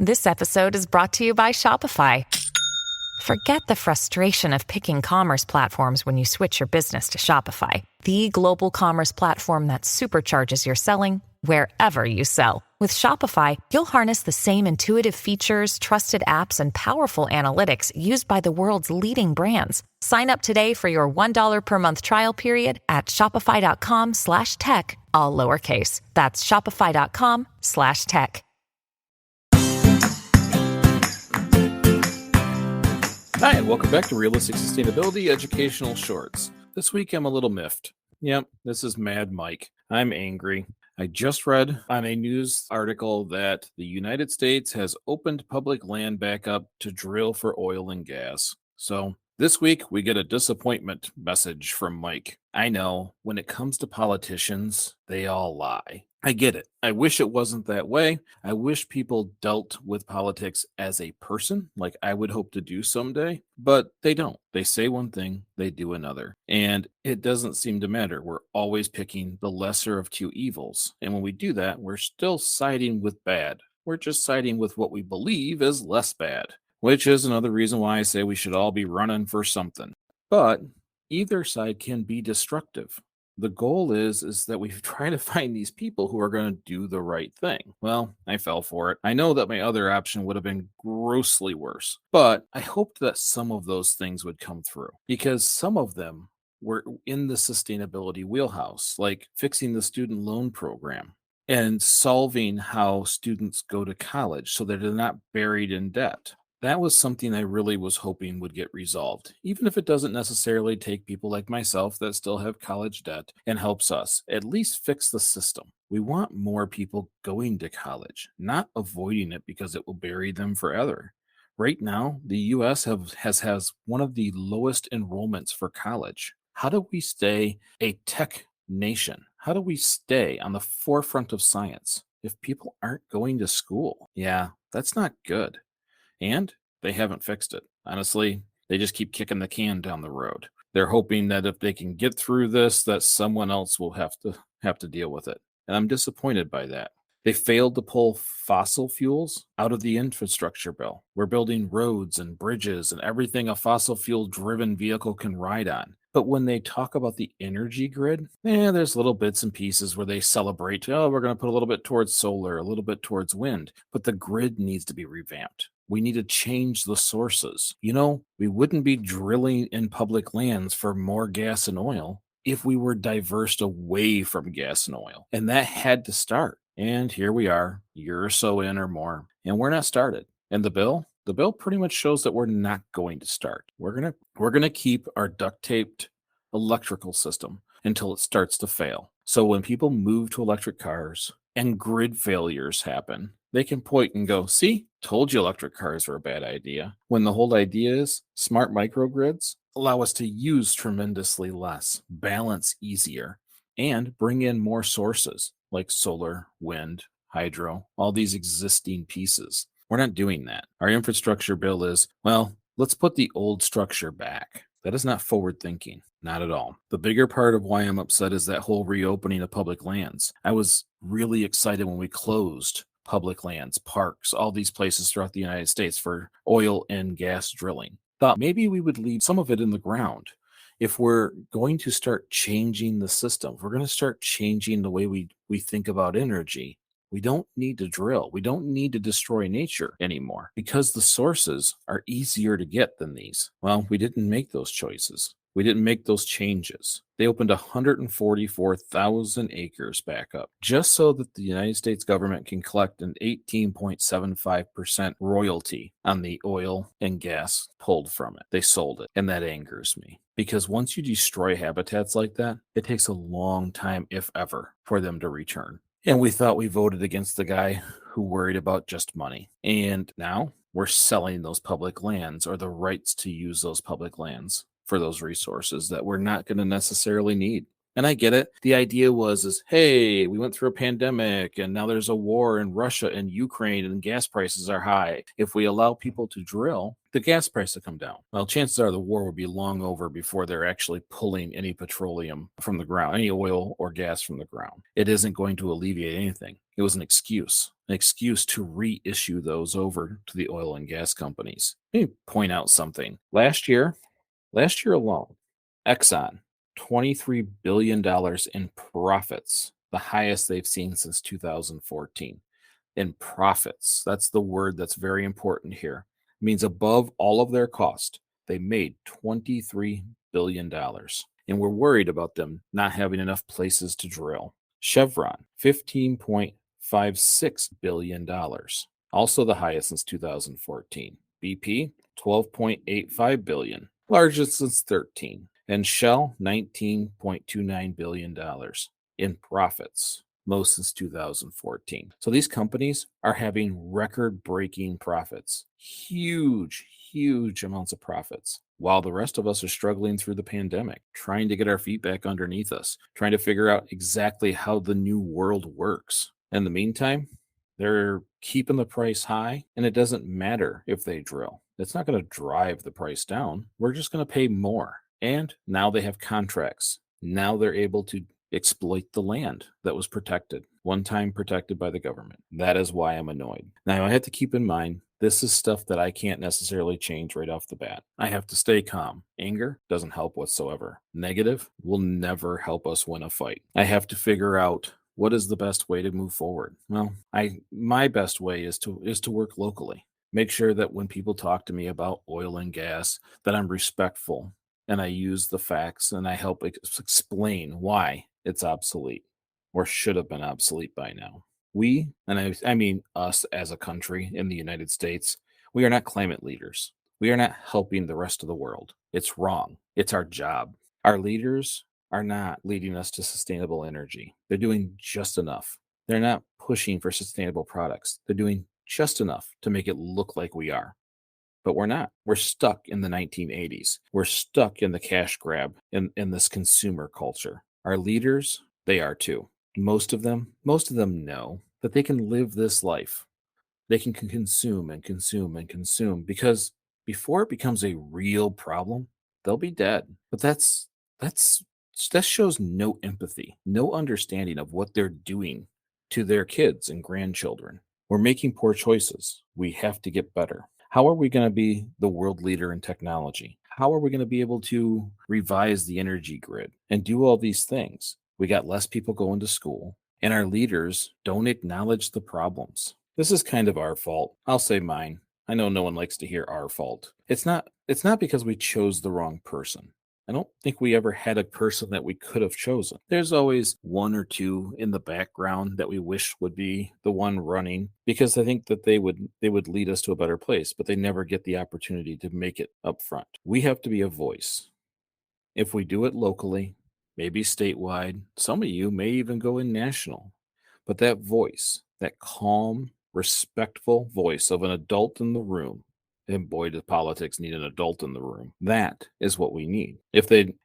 This episode is brought to you by Shopify. Forget the frustration of picking commerce platforms when you switch your business to Shopify, the global commerce platform that supercharges your selling wherever you sell. With Shopify, you'll harness the same intuitive features, trusted apps, and powerful analytics used by the world's leading brands. Sign up today for your $1 per month trial period at shopify.com/tech, all lowercase. That's shopify.com/tech. Hi, and welcome back to Realistic Sustainability Educational Shorts. This week I'm a little miffed. Yep, this is Mad Mike. I'm angry. I just read on a news article that the United States has opened public land back up to drill for oil and gas. So this week we get a disappointment message from Mike. I know, when it comes to politicians, they all lie. I get it. I wish it wasn't that way. I wish people dealt with politics as a person, like I would hope to do someday, but they don't. They say one thing, they do another. And it doesn't seem to matter. We're always picking the lesser of two evils. And when we do that, we're still siding with bad. We're just siding with what we believe is less bad, which is another reason why I say we should all be running for something. But either side can be destructive. The goal is that we try to find these people who are going to do the right thing. Well, I fell for it. I know that my other option would have been grossly worse, but I hoped that some of those things would come through because some of them were in the sustainability wheelhouse, like fixing the student loan program and solving how students go to college so that they're not buried in debt. That was something I really was hoping would get resolved, even if it doesn't necessarily take people like myself that still have college debt and helps us at least fix the system. We want more people going to college, not avoiding it because it will bury them forever. Right now, the U.S. has one of the lowest enrollments for college. How do we stay a tech nation? How do we stay on the forefront of science if people aren't going to school? Yeah, that's not good. And they haven't fixed it. Honestly, they just keep kicking the can down the road. They're hoping that if they can get through this, that someone else will have to deal with it. And I'm disappointed by that. They failed to pull fossil fuels out of the infrastructure bill. We're building roads and bridges and everything a fossil fuel driven vehicle can ride on. But when they talk about the energy grid, there's little bits and pieces where they celebrate, we're going to put a little bit towards solar, a little bit towards wind. But the grid needs to be revamped. We need to change the sources. We wouldn't be drilling in public lands for more gas and oil if we were diversed away from gas and oil. And that had to start. And here we are, a year or so in or more, and we're not started. And the bill pretty much shows that we're not going to start. We're going to keep our duct taped electrical system until it starts to fail. So when people move to electric cars and grid failures happen, they can point and go, see, told you electric cars were a bad idea. When the whole idea is smart microgrids allow us to use tremendously less, balance easier, and bring in more sources like solar, wind, hydro, all these existing pieces. We're not doing that. Our infrastructure bill is, let's put the old structure back. That is not forward thinking. Not at all. The bigger part of why I'm upset is that whole reopening of public lands. I was really excited when we closed public lands, parks, all these places throughout the United States for oil and gas drilling. Thought maybe we would leave some of it in the ground. If we're going to start changing the system, if we're going to start changing the way we think about energy, we don't need to drill. We don't need to destroy nature anymore because the sources are easier to get than these. Well, we didn't make those choices. We didn't make those changes. They opened 144,000 acres back up just so that the United States government can collect an 18.75% royalty on the oil and gas pulled from it. They sold it, and that angers me because once you destroy habitats like that, it takes a long time, if ever, for them to return. And we thought we voted against the guy who worried about just money. And now we're selling those public lands or the rights to use those public lands for those resources that we're not going to necessarily need. And I get it. The idea was, hey, we went through a pandemic and now there's a war in Russia and Ukraine and gas prices are high. If we allow people to drill, the gas price will come down. Well, chances are the war will be long over before they're actually pulling any petroleum from the ground, any oil or gas from the ground. It isn't going to alleviate anything. It was an excuse an excuse to reissue those over to the oil and gas companies. Let me point out something. Last year alone, Exxon, $23 billion in profits, the highest they've seen since 2014. In profits, that's the word that's very important here. It means above all of their cost, they made $23 billion. And we're worried about them not having enough places to drill. Chevron, $15.56 billion, also the highest since 2014. BP, $12.85 billion, largest since 13. And Shell, $19.29 billion in profits, most since 2014. So these companies are having record-breaking profits, huge amounts of profits, while the rest of us are struggling through the pandemic, trying to get our feet back underneath us, trying to figure out exactly how the new world works. In the meantime, they're keeping the price high, and it doesn't matter if they drill. It's not going to drive the price down. We're just going to pay more. And now they have contracts. Now they're able to exploit the land that was protected, one time protected by the government. That is why I'm annoyed. Now, I have to keep in mind, this is stuff that I can't necessarily change right off the bat. I have to stay calm. Anger doesn't help whatsoever. Negative will never help us win a fight. I have to figure out what is the best way to move forward. Well, my best way is to work locally. Make sure that when people talk to me about oil and gas, that I'm respectful and I use the facts and I help explain why it's obsolete or should have been obsolete by now. We, and I mean us as a country in the United States, we are not climate leaders. We are not helping the rest of the world. It's wrong. It's our job. Our leaders are not leading us to sustainable energy. They're doing just enough. They're not pushing for sustainable products. They're doing just enough to make it look like we are. But we're not. We're stuck in the 1980s. We're stuck in the cash grab in this consumer culture. Our leaders, they are too. Most of them know that they can live this life. They can consume and consume and consume, because before it becomes a real problem, they'll be dead. But that shows no empathy, no understanding of what they're doing to their kids and grandchildren. We're making poor choices. We have to get better. How are we going to be the world leader in technology? How are we going to be able to revise the energy grid and do all these things? We got less people going to school, and our leaders don't acknowledge the problems. This is kind of our fault. I'll say mine. I know no one likes to hear our fault. It's not because we chose the wrong person. I don't think we ever had a person that we could have chosen. There's always one or two in the background that we wish would be the one running, because I think that they would lead us to a better place, but they never get the opportunity to make it up front. We have to be a voice. If we do it locally, maybe statewide, some of you may even go in national, but that voice, that calm, respectful voice of an adult in the room, and boy, does politics need an adult in the room. That is what we need. If the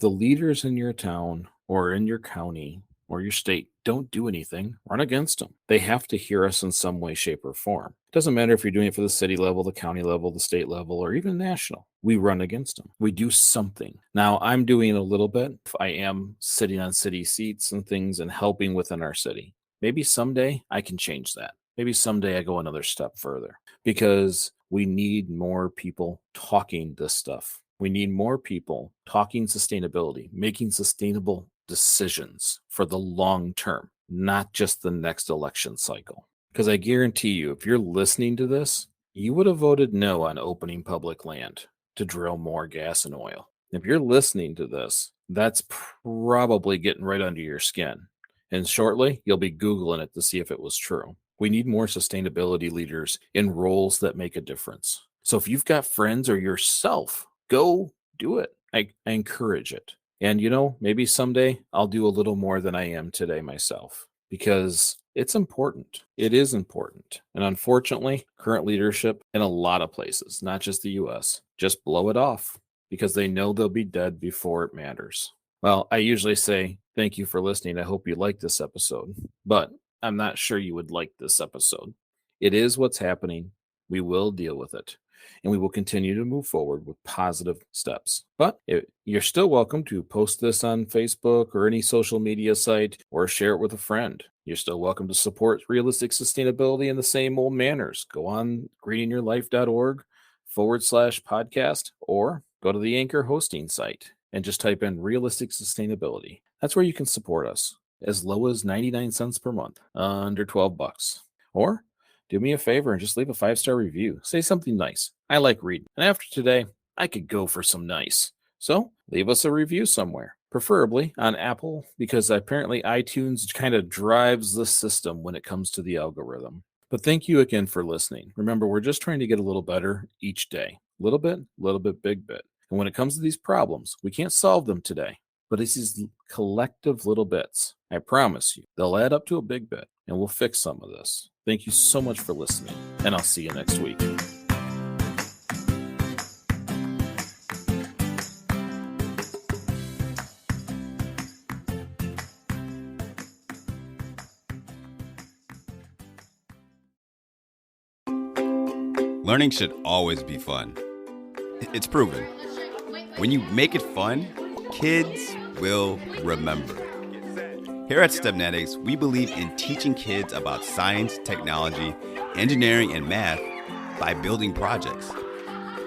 leaders in your town or in your county or your state don't do anything, run against them. They have to hear us in some way, shape, or form. It doesn't matter if you're doing it for the city level, the county level, the state level, or even national. We run against them. We do something. Now, I'm doing a little bit. I am sitting on city seats and things and helping within our city. Maybe someday I can change that. Maybe someday I go another step further, because we need more people talking this stuff. We need more people talking sustainability, making sustainable decisions for the long term, not just the next election cycle. Because I guarantee you, if you're listening to this, you would have voted no on opening public land to drill more gas and oil. If you're listening to this, that's probably getting right under your skin. And shortly, you'll be Googling it to see if it was true. We need more sustainability leaders in roles that make a difference. So if you've got friends or yourself, go do it. I encourage it. And maybe someday I'll do a little more than I am today myself, because it's important. It is important. And unfortunately, current leadership in a lot of places, not just the US, just blow it off because they know they'll be dead before it matters. Well, I usually say, thank you for listening. I hope you liked this episode, but I'm not sure you would like this episode. It is what's happening. We will deal with it. and we will continue to move forward with positive steps. But you're still welcome to post this on Facebook or any social media site or share it with a friend. You're still welcome to support realistic sustainability in the same old manners. Go on greeninyourlife.org/podcast or go to the Anchor hosting site and just type in realistic sustainability. That's where you can support us as low as 99 cents per month, under 12 bucks. Or do me a favor and just leave a 5-star review. Say something nice. I like reading. And after today, I could go for some nice. So leave us a review somewhere, preferably on Apple, because apparently iTunes kind of drives the system when it comes to the algorithm. But thank you again for listening. Remember, we're just trying to get a little better each day. Little bit, big bit. And when it comes to these problems, we can't solve them today, but it's these collective little bits. I promise you, they'll add up to a big bit, and we'll fix some of this. Thank you so much for listening, and I'll see you next week. Learning should always be fun. It's proven. When you make it fun, kids will remember. Here at STEMnetics, we believe in teaching kids about science, technology, engineering, and math by building projects.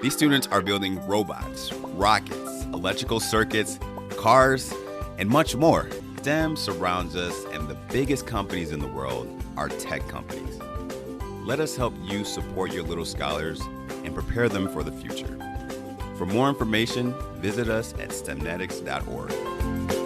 These students are building robots, rockets, electrical circuits, cars, and much more. STEM surrounds us, and the biggest companies in the world are tech companies. Let us help you support your little scholars and prepare them for the future. For more information, visit us at stemnetics.org.